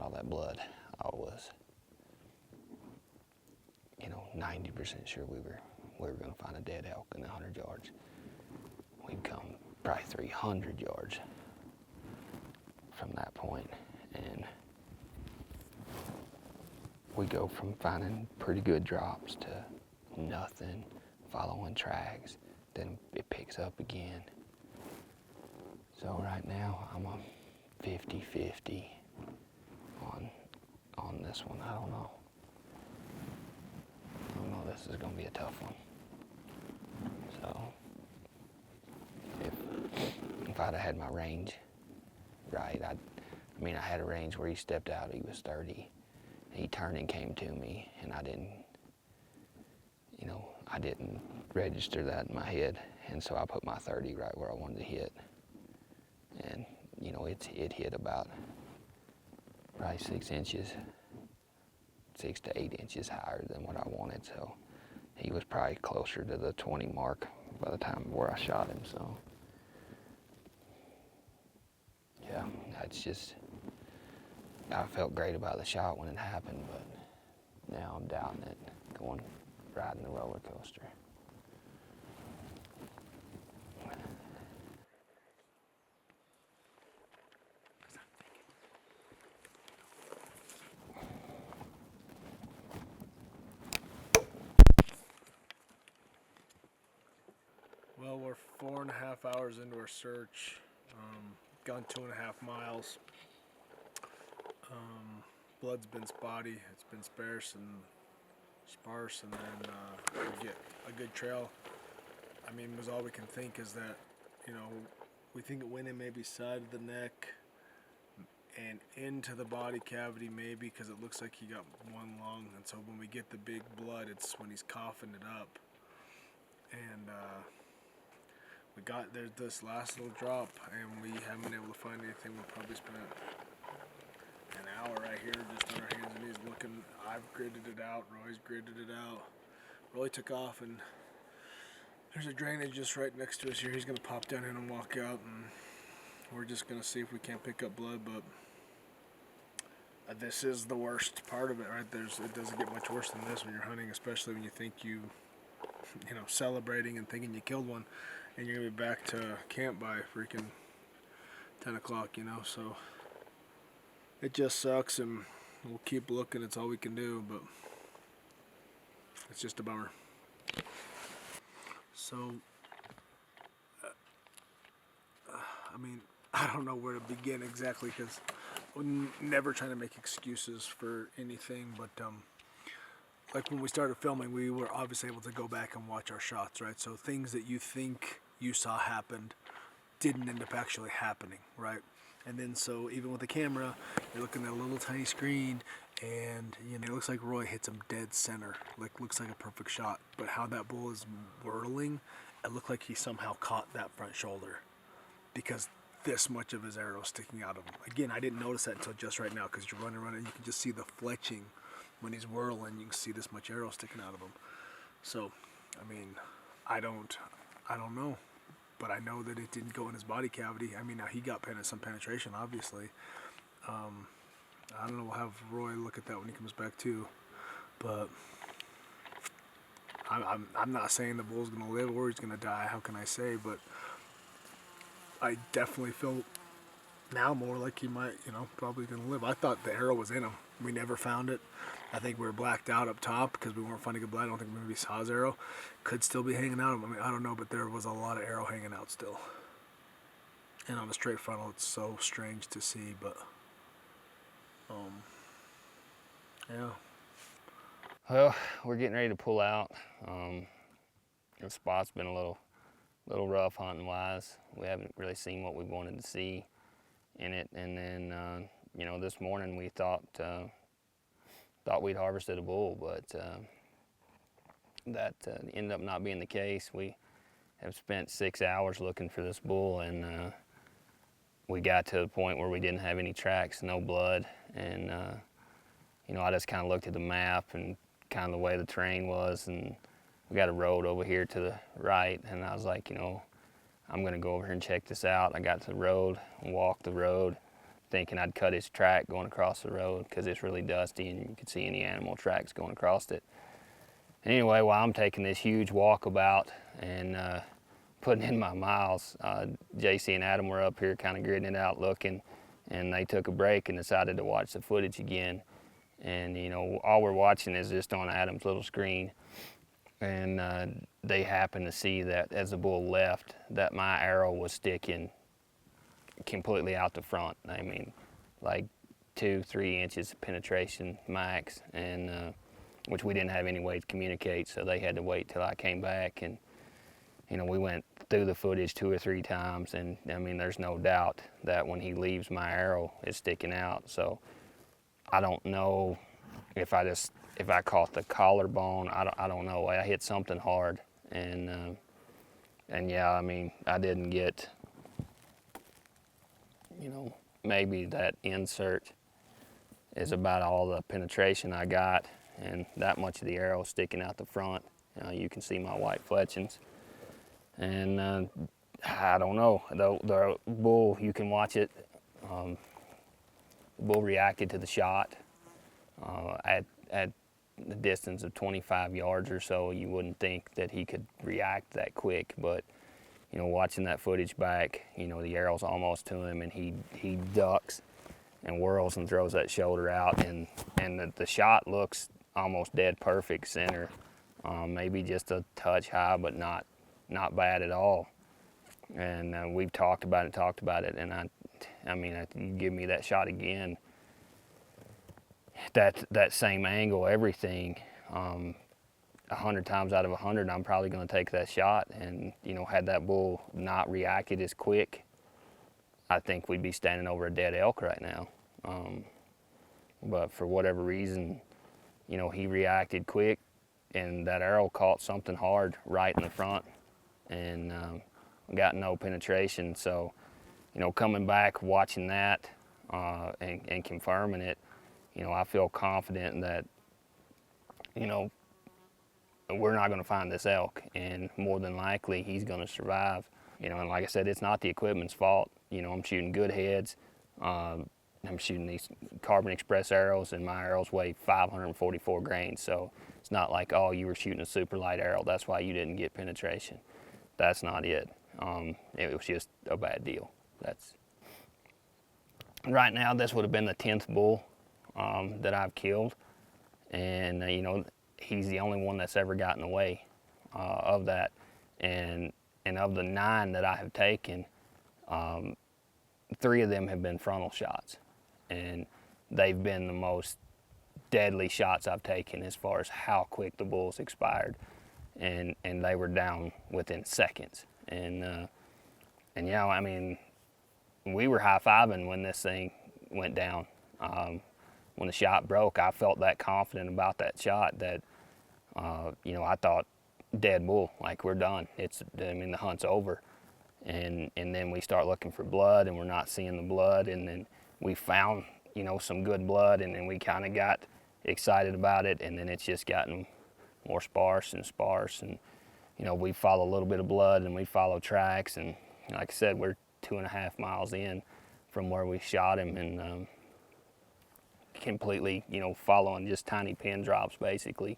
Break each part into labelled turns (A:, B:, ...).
A: found all that blood, I was, 90% sure we were going to find a dead elk in 100 yards. We'd come probably 300 yards from that point, and we go from finding pretty good drops to nothing, following tracks, then it picks up again. So right now I'm a 50-50 on this one. I don't know. This is gonna be a tough one. So if I'd have had my range right, I had a range where he stepped out, he was 30. He turned and came to me, and I didn't register that in my head, and so I put my 30 right where I wanted to hit. And it hit about probably 6 inches, 6 to 8 inches higher than what I wanted. So he was probably closer to the 20 mark by the time where I shot him. So yeah, that's just, I felt great about the shot when it happened, but now I'm doubting it, riding the roller coaster.
B: Well, we're 4.5 hours into our search. Gone 2.5 miles. Blood's been spotty. It's been sparse, and then we get a good trail. Was all we can think is that, we think it went in maybe side of the neck and into the body cavity maybe, because it looks like he got one lung. And so when we get the big blood, it's when he's coughing it up. And there's this last little drop, and we haven't been able to find anything. We'll probably spend an hour right here just on our hands and knees looking. I've gridded it out, Roy's gridded it out. Roy took off, and there's a drainage just right next to us here. He's gonna pop down in and walk out, and we're just gonna see if we can't pick up blood. But this is the worst part of it, right? It doesn't get much worse than this when you're hunting, especially when you think celebrating and thinking you killed one, and you're gonna be back to camp by freaking 10 o'clock, so it just sucks, and we'll keep looking. It's all we can do, but it's just a bummer. So I don't know where to begin exactly, because I'm never trying to make excuses for anything, but like when we started filming, we were obviously able to go back and watch our shots, right? So things that you think you saw happened didn't end up actually happening, right? And then so even with the camera, you're looking at a little tiny screen, and it looks like Roy hits him dead center, looks like a perfect shot. But how that bull is whirling, it looked like he somehow caught that front shoulder, because this much of his arrow sticking out of him. Again, I didn't notice that until just right now, because you're running around and you can just see the fletching. When he's whirling, you can see this much arrow sticking out of him. So, I don't know, but I know that it didn't go in his body cavity. Now he got some penetration, obviously. I don't know. We'll have Roy look at that when he comes back too. But I'm not saying the bull's gonna live or he's gonna die. How can I say? But I definitely feel now more like he might, probably gonna live. I thought the arrow was in him. We never found it. I think we were blacked out up top because we weren't finding good blood. I don't think maybe saw his arrow. Could still be hanging out. I don't know, but there was a lot of arrow hanging out still. And on a straight frontal, it's so strange to see, but yeah.
A: Well, we're getting ready to pull out. The spot's been a little rough hunting wise. We haven't really seen what we wanted to see in it, and then this morning we thought we'd harvested a bull, but that ended up not being the case. We have spent 6 hours looking for this bull, and we got to the point where we didn't have any tracks, no blood, and I just kind of looked at the map and kind of the way the terrain was, and we got a road over here to the right, and I was like, I'm gonna go over here and check this out. I got to the road and walked the road, thinking I'd cut his track going across the road because it's really dusty and you could see any animal tracks going across it. Anyway, while I'm taking this huge walkabout and putting in my miles, JC and Adam were up here kind of gritting it out looking, and they took a break and decided to watch the footage again. And you know, all we're watching is just on Adam's little screen. And they happened to see that as the bull left, that my arrow was sticking completely out the front. I mean, like 2-3 inches of penetration max, and which we didn't have any way to communicate, so they had to wait till I came back. And you know, we went through the footage 2 or 3 times, and I mean, there's no doubt that when he leaves, my arrow is sticking out. So I don't know if I caught the collarbone. I don't know. I hit something hard, and yeah, I mean, I didn't get, you know, maybe that insert is about all the penetration I got, and that much of the arrow sticking out the front. You can see my white fletchings, and I don't know. The bull, you can watch it. The bull reacted to the shot at the distance of 25 yards or so. You wouldn't think that he could react that quick, but you know, watching that footage back, you know, the arrow's almost to him, and he ducks and whirls and throws that shoulder out, and the shot looks almost dead perfect center, maybe just a touch high, but not bad at all. And we've talked about it, and I mean, you give me that shot again, that same angle, everything, 100 times out of 100, I'm probably going to take that shot. And you know, had that bull not reacted as quick, I think we'd be standing over a dead elk right now. But for whatever reason, you know, he reacted quick, and that arrow caught something hard right in the front, and got no penetration. So, you know, coming back, watching that, and confirming it, you know, I feel confident that, you know, we're not going to find this elk, and more than likely he's going to survive. You know, and like I said, it's not the equipment's fault. You know, I'm shooting good heads. I'm shooting these Carbon Express arrows, and my arrows weigh 544 grains. So it's not like, oh, you were shooting a super light arrow, that's why you didn't get penetration. That's not it. It was just a bad deal. Right now, this would have been the 10th bull that I've killed, and you know, he's the only one that's ever gotten away of that. And of the 9 that I have taken, 3 of them have been frontal shots, and they've been the most deadly shots I've taken as far as how quick the bulls expired, and they were down within seconds. And yeah, I mean, we were high-fiving when this thing went down. When the shot broke, I felt that confident about that shot that, you know, I thought, dead bull, like, we're done. I mean, the hunt's over. And then we start looking for blood, and we're not seeing the blood, and then we found, you know, some good blood, and then we kind of got excited about it, and then it's just gotten more sparse, and you know, we follow a little bit of blood, and we follow tracks, and like I said, we're 2.5 miles in from where we shot him, and completely, you know, following just tiny pin drops, basically.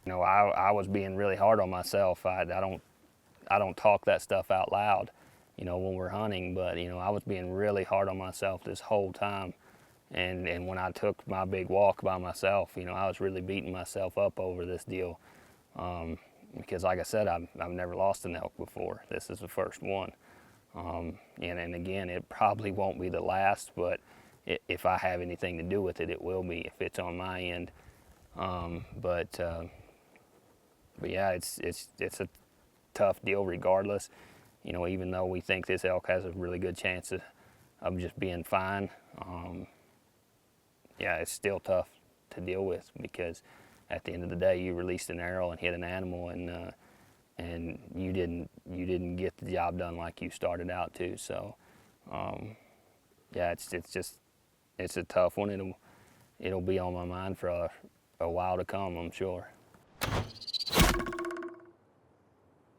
A: You know, I was being really hard on myself. I don't talk that stuff out loud, you know, when we're hunting, but you know, I was being really hard on myself this whole time. And when I took my big walk by myself, you know, I was really beating myself up over this deal, because like I said, I've never lost an elk before. This is the first one, and again, it probably won't be the last, but if I have anything to do with it, it will be if it's on my end. But yeah, it's a tough deal regardless. You know, even though we think this elk has a really good chance of just being fine, yeah, it's still tough to deal with, because at the end of the day, you released an arrow and hit an animal, and you didn't get the job done like you started out to. So yeah, it's a tough one. It'll be on my mind for a while to come, I'm sure.